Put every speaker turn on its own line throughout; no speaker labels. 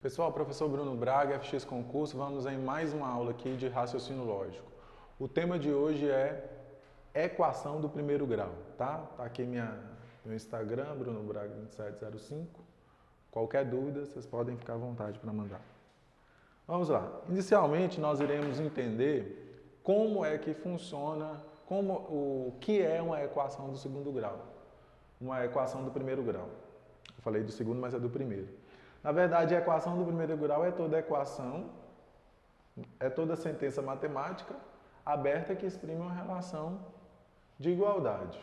Pessoal, professor Bruno Braga, FX Concurso, vamos em mais uma aula aqui de raciocínio lógico. O tema de hoje é equação do primeiro grau, tá? Tá aqui meu Instagram, Bruno Braga 2705. Qualquer dúvida, vocês podem ficar à vontade para mandar. Vamos lá. Inicialmente, nós iremos entender como é que funciona, o que é uma equação do segundo grau, uma equação do primeiro grau. Eu falei do segundo, mas é do primeiro. Na verdade, a equação do primeiro grau é toda equação, é toda sentença matemática aberta que exprime uma relação de igualdade.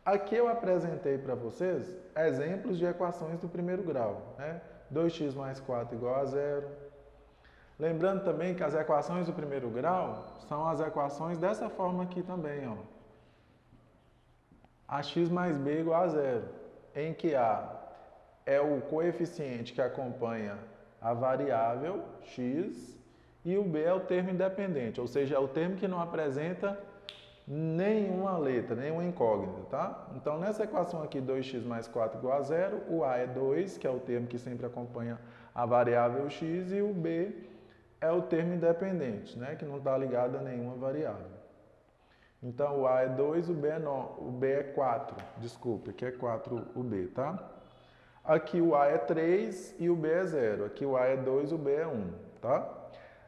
Aqui eu apresentei para vocês exemplos de equações do primeiro grau, né? 2x mais 4 igual a 0. Lembrando também que as equações do primeiro grau são as equações dessa forma aqui também, ó. Ax mais b igual a 0, em que A é o coeficiente que acompanha a variável x e o b é o termo independente, ou seja, é o termo que não apresenta nenhuma letra, nenhuma incógnita, tá? Então, nessa equação aqui, 2x mais 4 igual a 0, o a é 2, que é o termo que sempre acompanha a variável x, e o b é o termo independente, né, que não está ligado a nenhuma variável. Então, o a é 2, o b é 4, desculpa, aqui é 4 o b, tá? Aqui o A é 3 e o B é 0. Aqui o A é 2 e o B é 1, tá?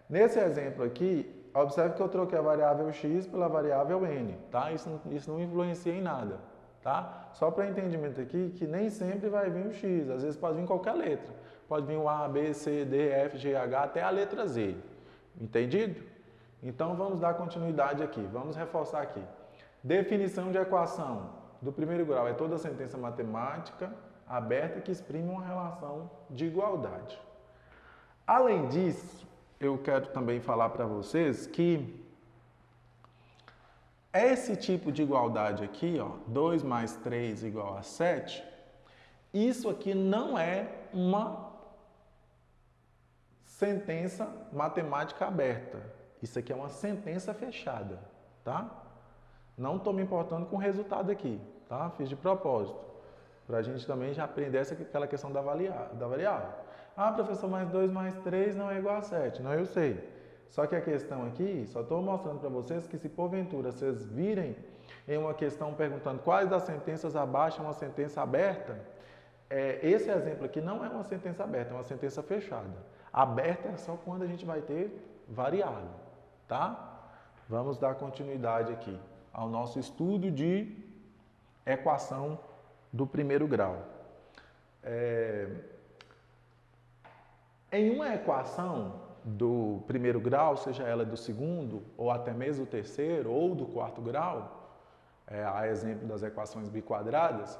Nesse exemplo aqui, observe que eu troquei a variável x pela variável n, tá? Isso não influencia em nada, tá? Só para entendimento aqui, que nem sempre vai vir o x, às vezes pode vir qualquer letra. Pode vir o A, B, C, D, F, G, H, até a letra Z. Entendido? Então vamos dar continuidade aqui, vamos reforçar aqui. Definição de equação do primeiro grau é toda sentença matemática aberta que exprime uma relação de igualdade. Além disso, eu quero também falar para vocês que esse tipo de igualdade aqui, ó, 2 mais 3 igual a 7, isso aqui não é uma sentença matemática aberta. Isso aqui é uma sentença fechada, tá? Não estou me importando com o resultado aqui, tá? Fiz de propósito. Para a gente também já aprender aquela questão da variável. Ah, professor, mas 2 mais 3 não é igual a 7. Não, eu sei. Só que a questão aqui, só estou mostrando para vocês que se porventura vocês virem em uma questão perguntando quais das sentenças abaixo é uma sentença aberta, esse exemplo aqui não é uma sentença aberta, é uma sentença fechada. Aberta é só quando a gente vai ter variável, tá? Vamos dar continuidade aqui ao nosso estudo de equação do primeiro grau. Em uma equação do primeiro grau, seja ela do segundo, ou até mesmo do terceiro, ou do quarto grau, a exemplo das equações biquadradas,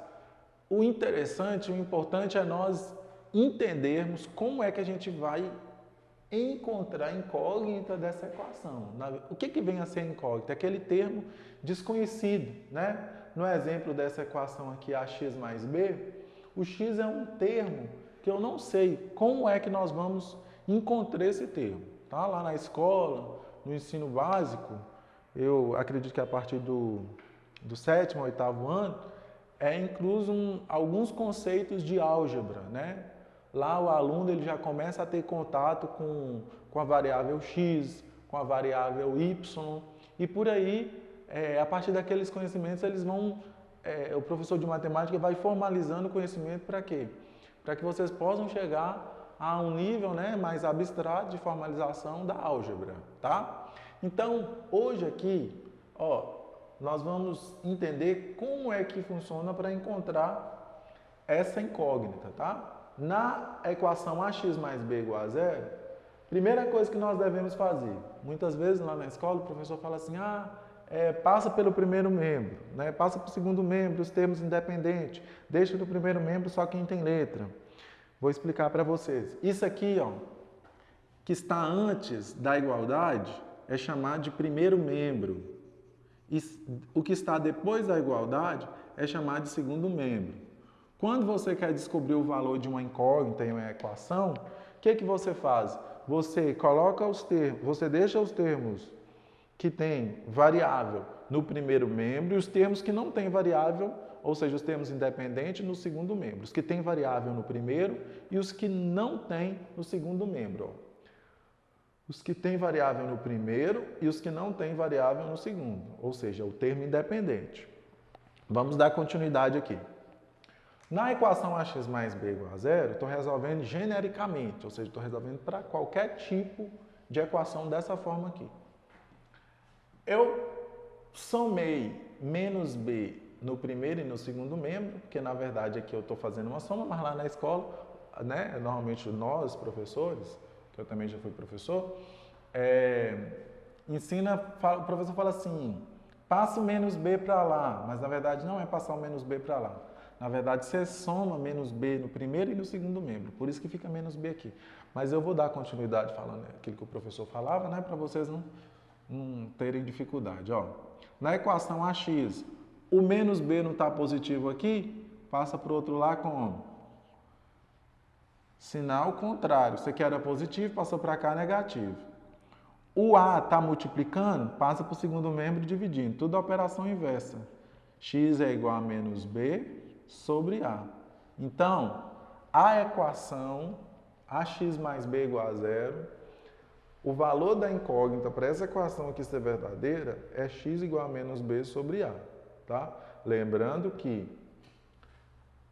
o interessante, o importante é nós entendermos como é que a gente vai encontrar a incógnita dessa equação. O que vem a ser incógnita? Aquele termo desconhecido, né? No exemplo dessa equação aqui, ax mais b, o x é um termo que eu não sei como é que nós vamos encontrar esse termo. Tá? Lá na escola, no ensino básico, eu acredito que a partir do 7º, 8º ano, é incluso alguns conceitos de álgebra, né? Lá o aluno ele já começa a ter contato com a variável x, com a variável y, e por aí, a partir daqueles conhecimentos, o professor de matemática vai formalizando o conhecimento para quê? Para que vocês possam chegar a um nível, né, mais abstrato de formalização da álgebra, tá? Então, hoje aqui, ó, nós vamos entender como é que funciona para encontrar essa incógnita, tá? Na equação ax mais b igual a 0, primeira coisa que nós devemos fazer, muitas vezes lá na escola o professor fala assim, passa pelo primeiro membro, né? Passa para o segundo membro, os termos independentes, deixa do primeiro membro só quem tem letra. Vou explicar para vocês. Isso aqui, ó, que está antes da igualdade, é chamado de primeiro membro. E o que está depois da igualdade é chamado de segundo membro. Quando você quer descobrir o valor de uma incógnita em uma equação, o que você faz? Você coloca os termos, você deixa os termos que tem variável no primeiro membro e os termos que não tem variável ou seja, os termos independentes no segundo membro, os que têm variável no primeiro e os que não têm no segundo membro. Ó. Os que têm variável no primeiro e os que não têm variável no segundo, ou seja, o termo independente. Vamos dar continuidade aqui. Na equação ax mais b igual a zero, estou resolvendo genericamente, ou seja, estou resolvendo para qualquer tipo de equação dessa forma aqui. Eu somei menos b no primeiro e no segundo membro, porque na verdade aqui eu estou fazendo uma soma, mas lá na escola, né, normalmente nós, professores, que eu também já fui professor, o professor fala assim, passa o menos b para lá, mas na verdade não é passar o menos b para lá. Na verdade, você soma menos b no primeiro e no segundo membro, por isso que fica menos b aqui. Mas eu vou dar continuidade falando aquilo que o professor falava, né, para vocês não terem dificuldade. Ó. Na equação ax, o menos b não está positivo aqui, passa para o outro lado como? Sinal contrário. Isso aqui era positivo, passou para cá negativo. O a está multiplicando, passa para o segundo membro dividindo. Tudo operação inversa. X é igual a menos b sobre a. Então, a equação ax mais b igual a zero, o valor da incógnita para essa equação aqui ser verdadeira é x igual a menos b sobre a. Tá? Lembrando que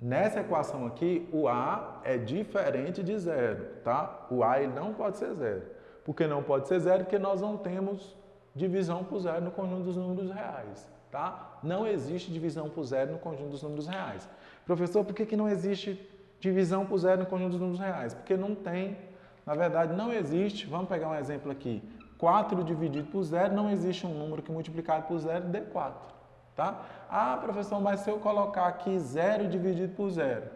nessa equação aqui, o a é diferente de zero. Tá? O a ele não pode ser zero. Por que não pode ser zero? Porque nós não temos divisão por zero no conjunto dos números reais. Tá? Não existe divisão por zero no conjunto dos números reais. Professor, por que não existe divisão por zero no conjunto dos números reais? Porque não tem, na verdade não existe, vamos pegar um exemplo aqui, 4 dividido por zero, não existe um número que multiplicado por zero dê 4. Tá? Ah, professor, mas se eu colocar aqui 0 dividido por zero,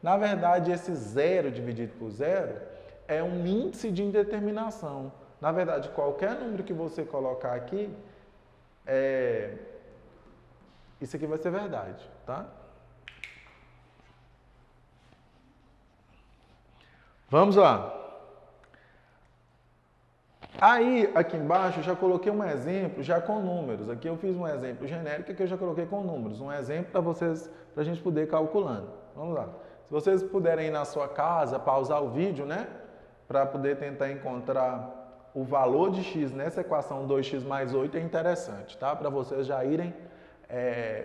na verdade esse 0 dividido por zero é um índice de indeterminação. Na verdade, qualquer número que você colocar aqui, isso aqui vai ser verdade, tá? Vamos lá. Aí, aqui embaixo, eu já coloquei um exemplo já com números. Aqui eu fiz um exemplo genérico que eu já coloquei com números. Um exemplo para vocês, para a gente poder ir calculando. Vamos lá. Se vocês puderem ir na sua casa, pausar o vídeo, né? Para poder tentar encontrar o valor de x nessa equação 2x mais 8 é interessante, tá? Para vocês já irem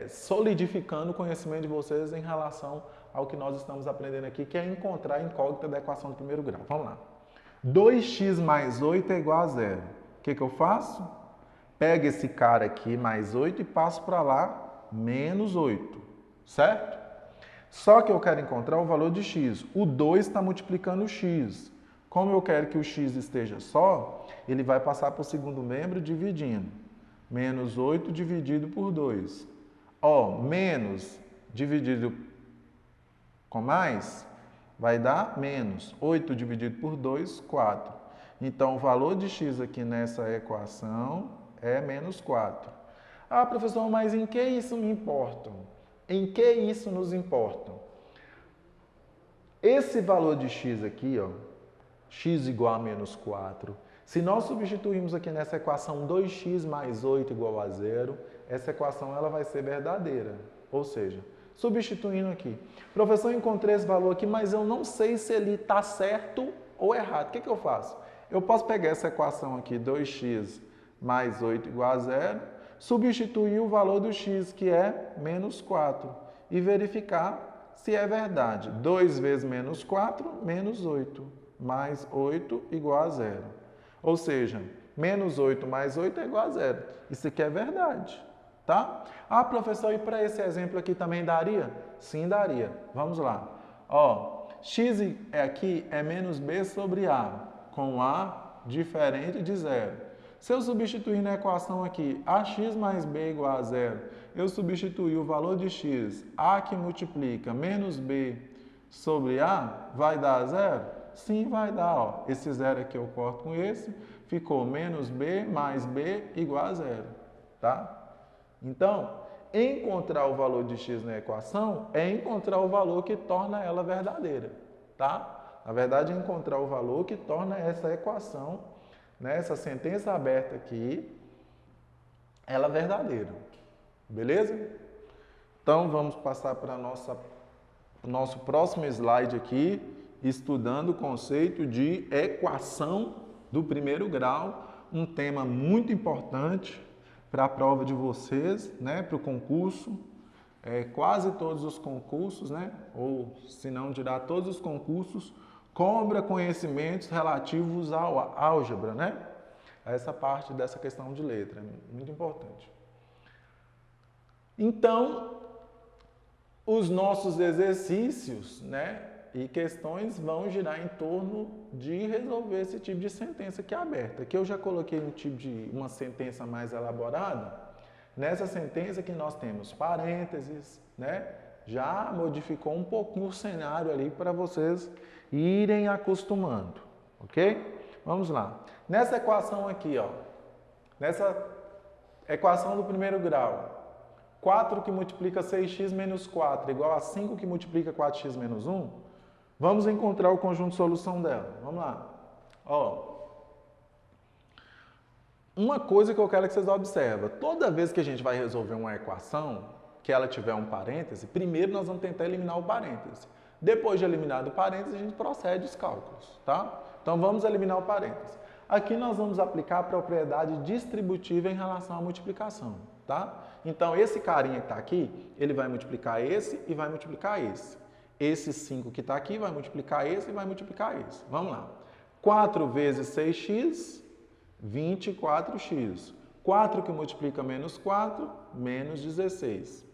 solidificando o conhecimento de vocês em relação ao que nós estamos aprendendo aqui, que é encontrar a incógnita da equação do primeiro grau. Vamos lá. 2x mais 8 é igual a zero. O que eu faço? Pego esse cara aqui, mais 8, e passo para lá, menos 8. Certo? Só que eu quero encontrar o valor de x. O 2 está multiplicando o x. Como eu quero que o x esteja só, ele vai passar para o segundo membro dividindo. Menos 8 dividido por 2. Ó, menos dividido com mais, vai dar menos. 8 dividido por 2, 4. Então, o valor de x aqui nessa equação é menos 4. Ah, professor, mas em que isso me importa? Em que isso nos importa? Esse valor de x aqui, ó, x igual a menos 4. Se nós substituirmos aqui nessa equação 2x mais 8 igual a zero, essa equação ela vai ser verdadeira. Ou seja, substituindo aqui. Professor, eu encontrei esse valor aqui, mas eu não sei se ele está certo ou errado. O que eu faço? Eu posso pegar essa equação aqui, 2x mais 8 igual a zero, substituir o valor do x, que é menos 4, e verificar se é verdade. 2 vezes menos 4, menos 8, mais 8 igual a zero. Ou seja, menos 8 mais 8 é igual a zero. Isso aqui é verdade. Tá? Ah, professor, e para esse exemplo aqui também daria? Sim, daria. Vamos lá. Ó, x aqui é menos b sobre a, com a diferente de zero. Se eu substituir na equação aqui ax mais b igual a zero, eu substituir o valor de x, a que multiplica menos b sobre a, vai dar zero? Sim, vai dar. Ó. Esse zero aqui eu corto com esse, ficou menos b mais b igual a zero. Tá? Então, encontrar o valor de x na equação é encontrar o valor que torna ela verdadeira, tá? Na verdade, é encontrar o valor que torna essa equação, né, essa sentença aberta aqui, ela verdadeira. Beleza? Então, vamos passar para o nosso próximo slide aqui, estudando o conceito de equação do primeiro grau, um tema muito importante para a prova de vocês, né, para o concurso. Quase todos os concursos, né, ou se não dirá todos os concursos, cobra conhecimentos relativos à álgebra, né? Essa parte dessa questão de letra, é muito importante. Então, os nossos exercícios, né, e questões vão girar em torno de resolver esse tipo de sentença que é aberta. Aqui eu já coloquei um tipo de uma sentença mais elaborada. Nessa sentença que nós temos parênteses, né, já modificou um pouquinho o cenário ali para vocês irem acostumando, ok? Vamos lá. Nessa equação aqui, ó, nessa equação do primeiro grau, 4 que multiplica 6x menos 4 igual a 5 que multiplica 4x menos 1, vamos encontrar o conjunto de solução dela. Vamos lá. Ó, uma coisa que eu quero que vocês observem, toda vez que a gente vai resolver uma equação, que ela tiver um parêntese, primeiro nós vamos tentar eliminar o parêntese. Depois de eliminado o parêntese, a gente procede os cálculos, tá? Então vamos eliminar o parêntese. Aqui nós vamos aplicar a propriedade distributiva em relação à multiplicação, tá? Então esse carinha que está aqui, ele vai multiplicar esse e vai multiplicar esse. Esse 5 que está aqui vai multiplicar esse e vai multiplicar esse. Vamos lá. 4 vezes 6x, 24x. 4 que multiplica menos 4, menos 16.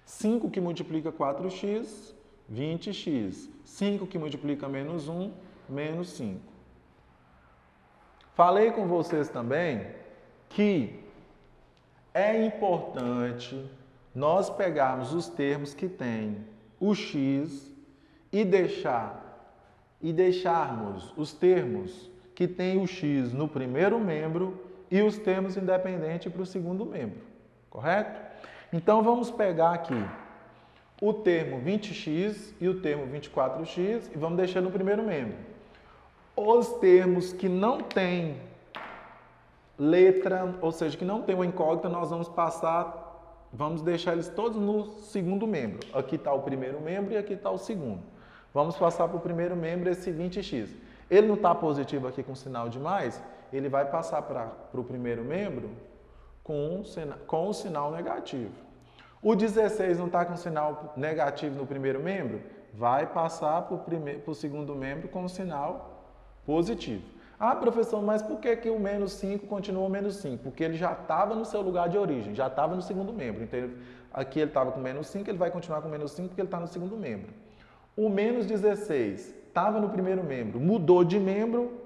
5 que multiplica 4x, 20x. 5 que multiplica menos 1, menos 5. Falei com vocês também que é importante nós pegarmos os termos que têm o x e deixarmos os termos que têm o x no primeiro membro e os termos independentes para o segundo membro, correto? Então vamos pegar aqui o termo 20x e o termo 24x e vamos deixar no primeiro membro. Os termos que não têm letra, ou seja, que não tem uma incógnita, nós vamos deixar eles todos no segundo membro. Aqui está o primeiro membro e aqui está o segundo. Vamos passar para o primeiro membro esse 20x. Ele não está positivo aqui com sinal de mais, ele vai passar para o primeiro membro com o sinal negativo. O 16 não está com sinal negativo no primeiro membro, vai passar para o segundo membro com o sinal positivo. Ah, professor, mas por que o menos 5 continua menos 5? Porque ele já estava no seu lugar de origem, já estava no segundo membro. Então, aqui ele estava com menos 5, ele vai continuar com menos 5 porque ele está no segundo membro. O menos 16 estava no primeiro membro, mudou de membro,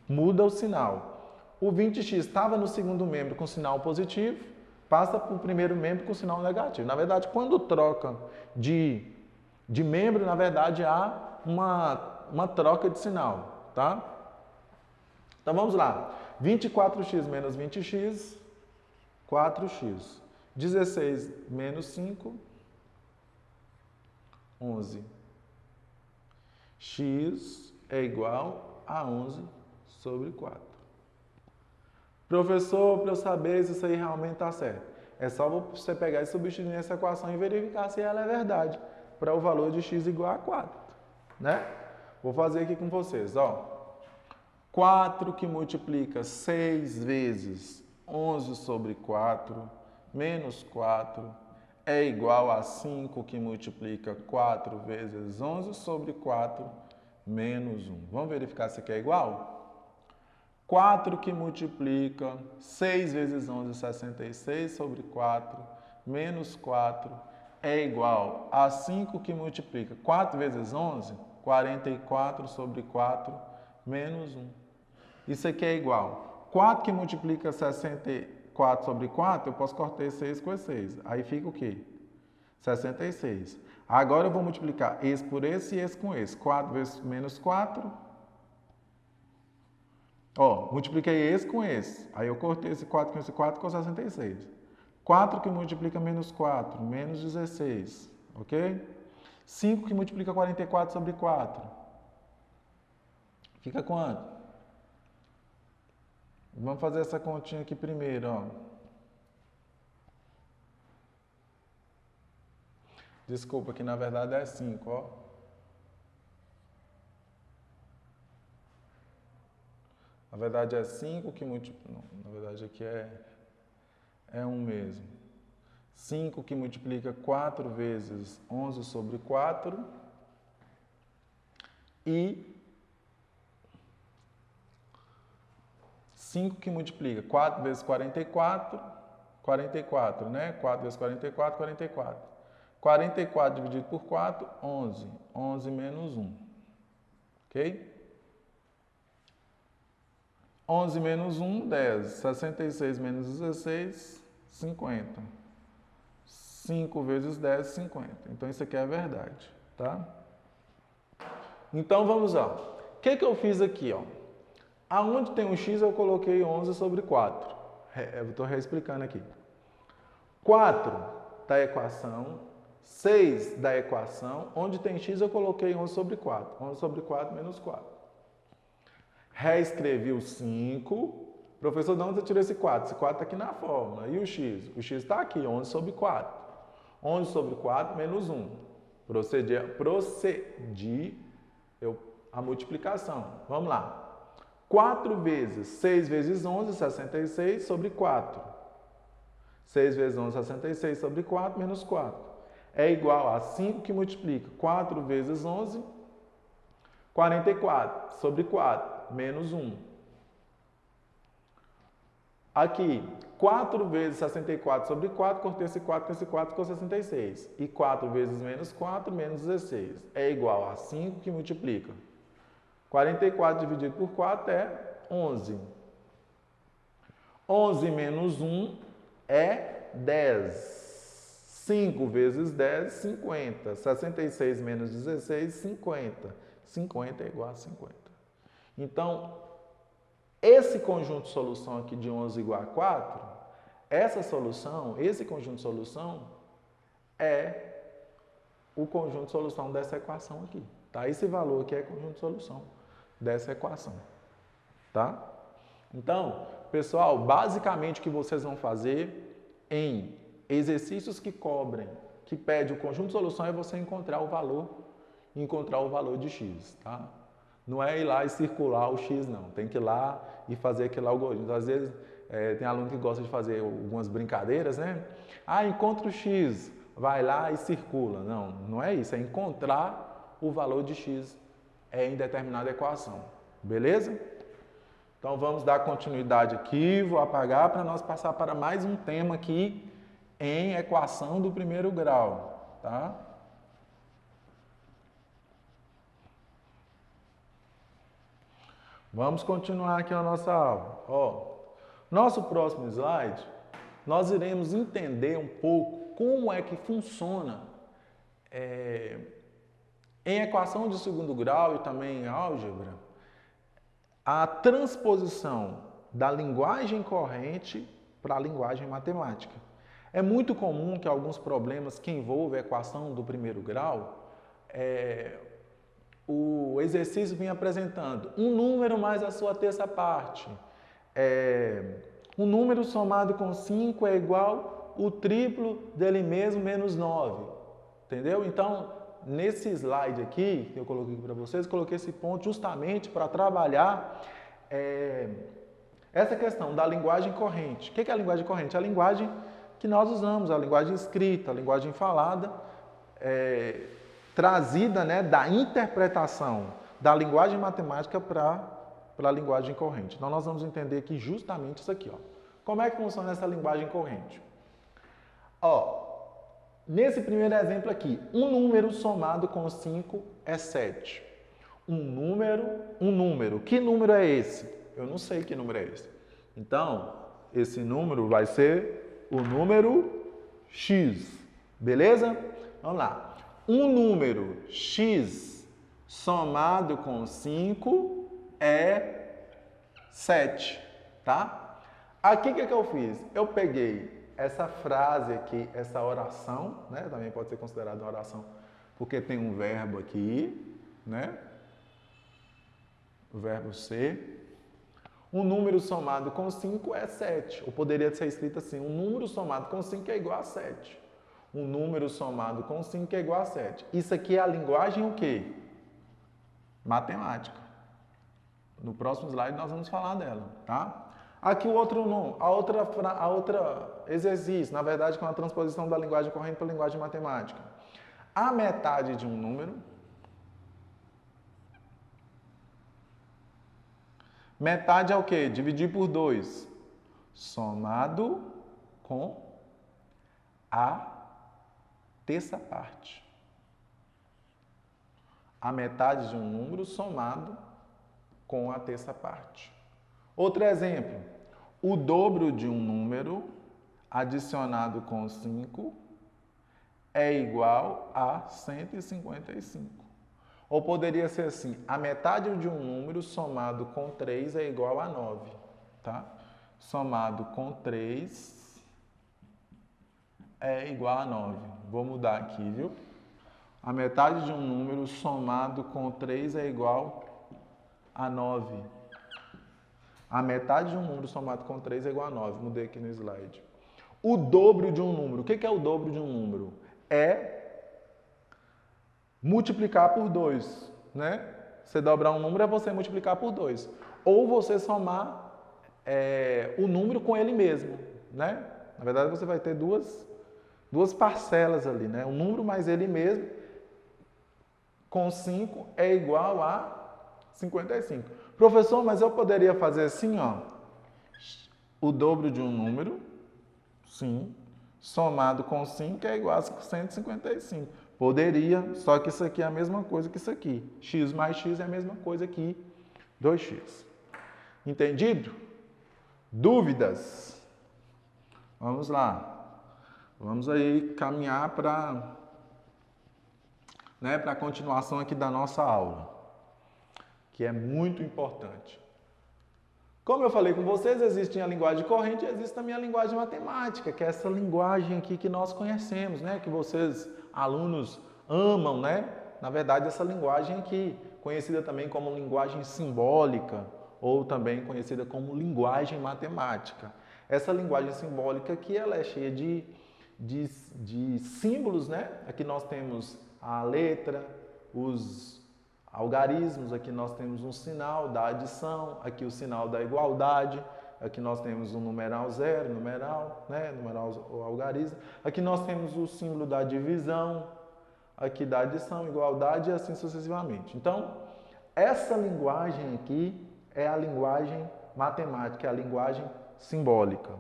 muda o sinal. O 20x estava no segundo membro com sinal positivo, passa para o primeiro membro com sinal negativo. Na verdade, quando troca de membro, na verdade, há uma troca de sinal, tá? Então, vamos lá. 24x menos 20x, 4x. 16 menos 5, 11. X é igual a 11 sobre 4. Professor, para eu saber se isso aí realmente está certo, é só você pegar e substituir essa equação e verificar se ela é verdade, para o valor de x igual a 4, né? Vou fazer aqui com vocês, ó. 4 que multiplica 6 vezes 11 sobre 4, menos 4, é igual a 5 que multiplica 4 vezes 11 sobre 4, menos 1. Vamos verificar se aqui é igual? 4 que multiplica 6 vezes 11, 66 sobre 4, menos 4, é igual a 5 que multiplica 4 vezes 11, 44 sobre 4, menos 1. Isso aqui é igual. 4 que multiplica 64 sobre 4, eu posso cortar esse 6 com esse 6. Aí fica o quê? 66. Agora eu vou multiplicar esse por esse e esse com esse. 4 vezes menos 4. Ó, multipliquei esse com esse. Aí eu cortei esse 4 com esse 4 com 66. 4 que multiplica menos 4, menos 16. Ok? 5 que multiplica 44 sobre 4. Fica quanto? Vamos fazer essa continha aqui primeiro, ó. Desculpa, que na verdade é 5, ó. Na verdade é 5 que multiplica... Não, na verdade aqui é 1 mesmo. 5 que multiplica 4 vezes 11 sobre 4. E 5 que multiplica 4 vezes 44, 44, né? 4 vezes 44, 44. 44 dividido por 4, 11. 11 menos 1. Ok? 11 menos 1, 10. 66 menos 16, 50. 5 vezes 10, 50. Então, isso aqui é a verdade, tá? Então, vamos lá. O que eu fiz aqui, ó? Aonde tem um x, eu coloquei 11 sobre 4. Eu estou reexplicando aqui. 4 da equação, 6 da equação. Onde tem x, eu coloquei 11 sobre 4. 11 sobre 4 menos 4. Reescrevi o 5. Professor, de onde você tirou esse 4? Esse 4 está aqui na fórmula. E o x? O x está aqui, 11 sobre 4. 11 sobre 4 menos 1. Procedi a multiplicação. Vamos lá. 4 vezes 6 vezes 11, 66 sobre 4. 6 vezes 11, 66 sobre 4 menos 4. É igual a 5 que multiplica 4 vezes 11, 44 sobre 4 menos 1. Aqui, 4 vezes 64 sobre 4, cortei esse 4 com esse 4, ficou 66. E 4 vezes menos 4, menos 16. É igual a 5 que multiplica 44 dividido por 4 é 11. 11 menos 1 é 10. 5 vezes 10, 50. 66 menos 16, 50. 50 é igual a 50. Então, esse conjunto de solução aqui de 11 igual a 4, essa solução, esse conjunto de solução é o conjunto de solução dessa equação aqui. Tá? Esse valor aqui é conjunto de solução dessa equação. Tá? Então, pessoal, basicamente o que vocês vão fazer em exercícios que cobrem, que pede o conjunto de solução é você encontrar o valor de x, tá? Não é ir lá e circular o x, não. Tem que ir lá e fazer aquele algoritmo. Às vezes, tem aluno que gosta de fazer algumas brincadeiras, né? Ah, encontra o x, vai lá e circula. Não, não é isso. É encontrar o valor de x em determinada equação. Beleza? Então, vamos dar continuidade aqui. Vou apagar para nós passar para mais um tema aqui em equação do primeiro grau, tá? Vamos continuar aqui a nossa aula. Ó, nosso próximo slide, nós iremos entender um pouco como é que funciona em equação de segundo grau e também em álgebra, a transposição da linguagem corrente para a linguagem matemática. É muito comum que alguns problemas que envolvem a equação do primeiro grau, o exercício vem apresentando um número mais a sua terça parte. Um número somado com 5 é igual o triplo dele mesmo menos 9. Entendeu? Então, nesse slide aqui, que eu coloquei para vocês, coloquei esse ponto justamente para trabalhar essa questão da linguagem corrente. O que é a linguagem corrente? É a linguagem que nós usamos, a linguagem escrita, a linguagem falada, trazida, né, da interpretação da linguagem matemática para a linguagem corrente. Então, nós vamos entender aqui justamente isso aqui. Ó. Como é que funciona essa linguagem corrente? Ó, nesse primeiro exemplo aqui, um número somado com 5 é 7. Um número. Que número é esse? Eu não sei que número é esse. Então, esse número vai ser o número x. Beleza? Vamos lá. Um número x somado com 5 é 7, tá? Aqui o que eu fiz? Eu peguei essa frase aqui, essa oração, né? Também pode ser considerada uma oração, porque tem um verbo aqui, né? O verbo ser. Um número somado com 5 é 7. Ou poderia ser escrito assim, um número somado com 5 é igual a 7. um número somado com 5 é igual a 7. Isso aqui é a linguagem o quê? Matemática. No próximo slide nós vamos falar dela, tá? Aqui o outro a outra exercício, na verdade, com a transposição da linguagem corrente para a linguagem matemática. A metade de um número. Metade é o quê? Dividir por 2. Somado com a terça parte. A metade de um número somado com a terça parte. Outro exemplo. O dobro de um número adicionado com 5 é igual a 155. Ou poderia ser assim, a metade de um número somado com 3 é igual a 9, tá? Somado com 3 é igual a 9. Vou mudar aqui, viu? A metade de um número somado com 3 é igual a 9. A metade de um número somado com 3 é igual a 9. Mudei aqui no slide. O dobro de um número. O que é o dobro de um número? É multiplicar por 2, né? Você dobrar um número é você multiplicar por 2. Ou você somar o número com ele mesmo, né? Na verdade, você vai ter duas parcelas ali, né? O número mais ele mesmo com 5 é igual a 55. Professor, mas eu poderia fazer assim, ó. O dobro de um número, sim, somado com 5 é igual a 155. Poderia, só que isso aqui é a mesma coisa que isso aqui. X mais x é a mesma coisa que 2x. Entendido? Dúvidas? Vamos lá. Vamos aí caminhar para a continuação aqui da nossa aula, que é muito importante. Como eu falei com vocês, existe a linguagem corrente e existe também a linguagem matemática, que é essa linguagem aqui que nós conhecemos, né? Que vocês, alunos, amam, né? Na verdade, essa linguagem aqui, conhecida também como linguagem simbólica, ou também conhecida como linguagem matemática. Essa linguagem simbólica aqui, ela é cheia de símbolos, né? Aqui nós temos a letra, os algarismos, aqui nós temos um sinal da adição, aqui o sinal da igualdade, aqui nós temos um numeral zero, numeral, né? Numeral ou algarismo. Aqui nós temos o símbolo da divisão, aqui da adição, igualdade e assim sucessivamente. Então, essa linguagem aqui é a linguagem matemática, é a linguagem simbólica.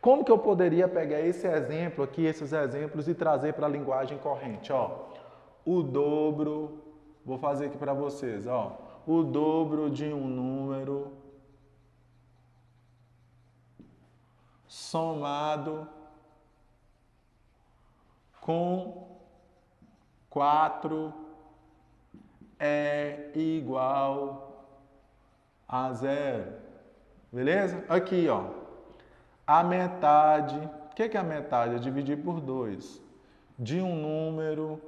Como que eu poderia pegar esse exemplo aqui, esses exemplos e trazer para a linguagem corrente? Ó, o dobro, vou fazer aqui para vocês, ó, o dobro de um número somado com 4 é igual a 0. Beleza? Aqui, ó. A metade, o que é a metade? É dividir por 2 de um número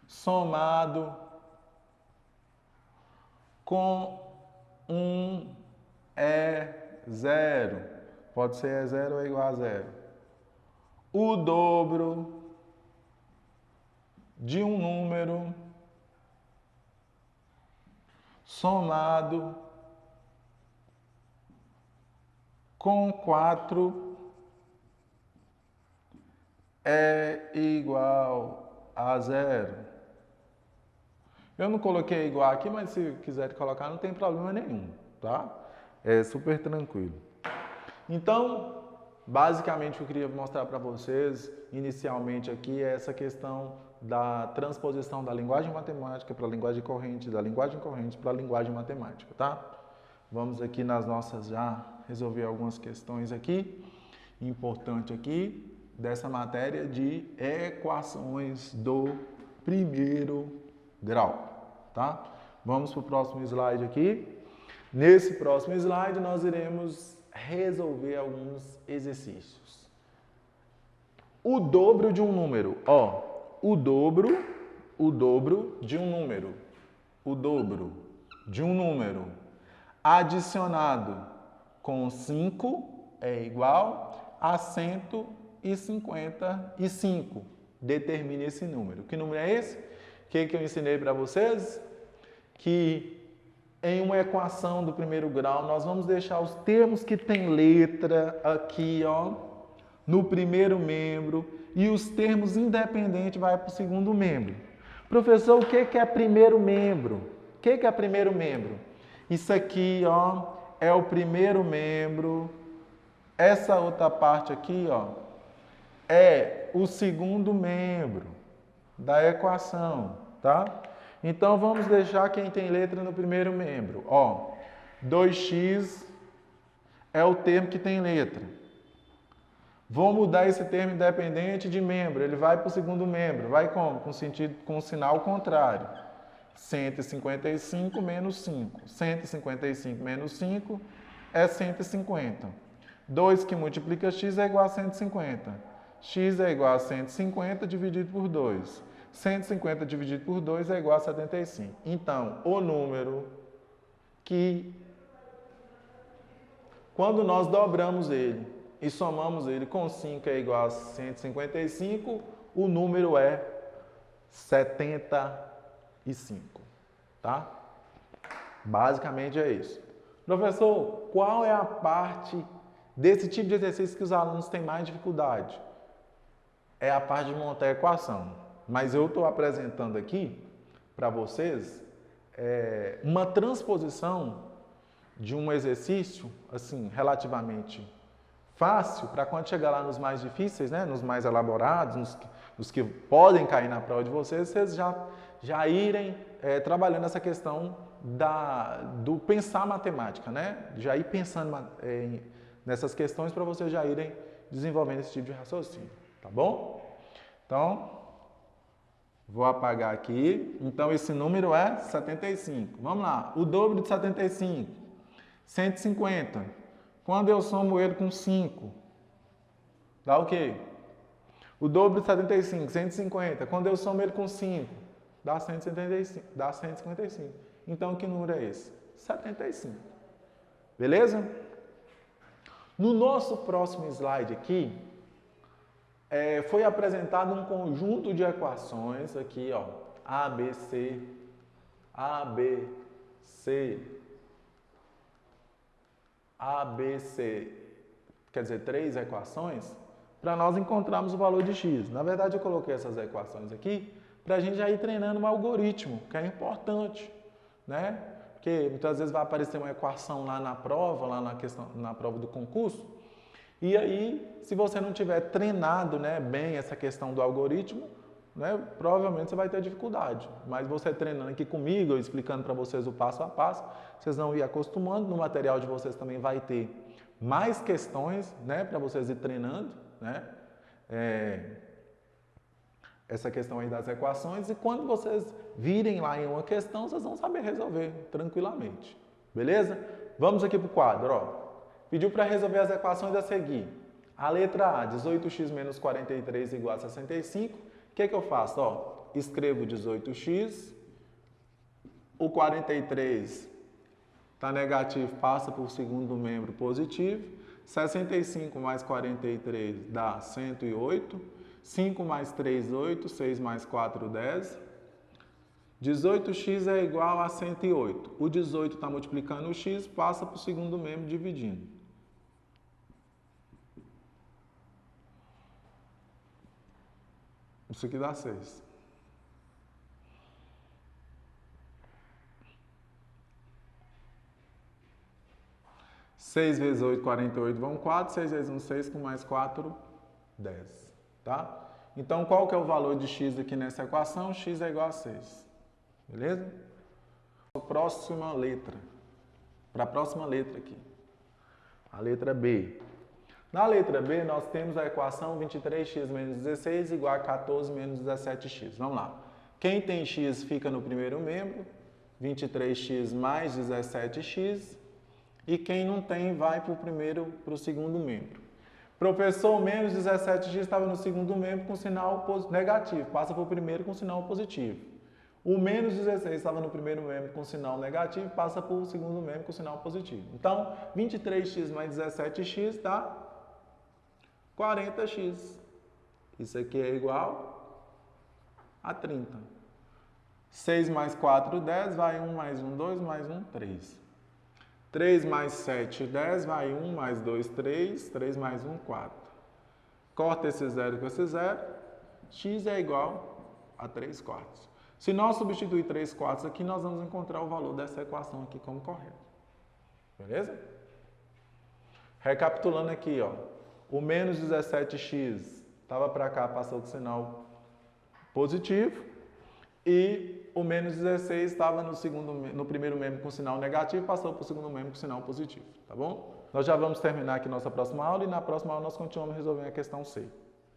somado com 1 é 0. Pode ser 0 ou igual a 0. O dobro de um número somado com 4 é igual a 0. Eu não coloquei igual aqui, mas se quiser colocar não tem problema nenhum, tá? É super tranquilo. Então, basicamente o que eu queria mostrar para vocês inicialmente aqui é essa questão da transposição da linguagem matemática para a linguagem corrente, da linguagem corrente para a linguagem matemática, tá? Vamos aqui nas nossas já resolver algumas questões aqui, importante aqui, dessa matéria de equações do primeiro grau, tá? Vamos para o próximo slide aqui. Nesse próximo slide nós iremos resolver alguns exercícios. O dobro de um número, ó, o dobro de um número, o dobro de um número adicionado com 5 é igual a 155. Determine esse número. Que número é esse? O que eu ensinei para vocês? Que em uma equação do primeiro grau, nós vamos deixar os termos que tem letra aqui, ó, no primeiro membro, e os termos independentes vai para o segundo membro. Professor, o que é primeiro membro? O que é primeiro membro? Isso aqui, ó, é o primeiro membro. Essa outra parte aqui, ó, é o segundo membro da equação, tá? Então, vamos deixar quem tem letra no primeiro membro. Ó, 2x é o termo que tem letra. Vou mudar esse termo independente de membro. Ele vai para o segundo membro. Vai como? Com o sinal contrário. 155 menos 5. 155 menos 5 é 150. 2 que multiplica x é igual a 150. X é igual a 150 dividido por 2. 150 dividido por 2 é igual a 75. Então, o número que, quando nós dobramos ele e somamos ele com 5 é igual a 155, o número é 75. Tá? Basicamente é isso. Professor, qual é a parte desse tipo de exercício que os alunos têm mais dificuldade? É a parte de montar a equação. Mas eu estou apresentando aqui para vocês uma transposição de um exercício assim relativamente fácil para quando chegar lá nos mais difíceis, né, nos mais elaborados, nos que podem cair na prova de vocês, vocês já irem trabalhando essa questão do pensar matemática, né? Já ir pensando nessas questões para vocês já irem desenvolvendo esse tipo de raciocínio, tá bom? Então, vou apagar aqui. Então, esse número é 75. Vamos lá. O dobro de 75, 150. Quando eu somo ele com 5, dá o quê? O dobro de 75, 150. Quando eu somo ele com 5, dá 175. Dá 155. Então, que número é esse? 75. Beleza? No nosso próximo slide aqui, foi apresentado um conjunto de equações aqui, ó, ABC, quer dizer, 3 equações, para nós encontrarmos o valor de x. Na verdade, eu coloquei essas equações aqui para a gente já ir treinando um algoritmo, que é importante, né? Porque muitas vezes vai aparecer uma equação lá na prova, na prova do concurso, e aí, se você não tiver treinado, né, bem essa questão do algoritmo, né, provavelmente você vai ter dificuldade. Mas você treinando aqui comigo, eu explicando para vocês o passo a passo, vocês vão ir acostumando. No material de vocês também vai ter mais questões, né, para vocês ir treinando, né, essa questão aí das equações. E quando vocês virem lá em uma questão, vocês vão saber resolver tranquilamente. Beleza? Vamos aqui para o quadro, ó. Pediu para resolver as equações a seguir. A letra A, 18x menos 43 igual a 65. O que eu faço? Ó, escrevo 18x. O 43 está negativo, passa para o segundo membro positivo. 65 mais 43 dá 108. 5 mais 3, 8. 6 mais 4, 10. 18x é igual a 108. O 18 está multiplicando o x, passa para o segundo membro dividindo. Isso aqui dá 6. Seis vezes 8, 48, vão 4. 6 vezes 1, 6, com mais 4, 10. Tá? Então, qual que é o valor de x aqui nessa equação? X é igual a 6. Beleza? Próxima letra. Para a próxima letra aqui. A letra B. Na letra B, nós temos a equação 23x menos 16 igual a 14 menos 17x. Vamos lá. Quem tem x fica no primeiro membro, 23x mais 17x. E quem não tem vai para o segundo membro. Professor, menos 17x estava no segundo membro com sinal negativo. Passa para o primeiro com sinal positivo. O menos 16 estava no primeiro membro com sinal negativo, passa para o segundo membro com sinal positivo. Então, 23x mais 17x dá 40x. Isso aqui é igual a 30. 6 mais 4, 10, vai 1 mais 1, 2, mais 1, 3. 3 mais 7, 10, vai 1 mais 2, 3, 3 mais 1, 4. Corta esse zero com esse zero, x é igual a 3 quartos. Se nós substituir 3 quartos aqui, nós vamos encontrar o valor dessa equação aqui como correto. Beleza? Recapitulando aqui, ó, o menos 17x estava para cá, passou do sinal positivo, e o menos 16 estava no primeiro membro com sinal negativo, passou para o segundo membro com sinal positivo, tá bom? Nós já vamos terminar aqui nossa próxima aula e na próxima aula nós continuamos resolvendo a questão C.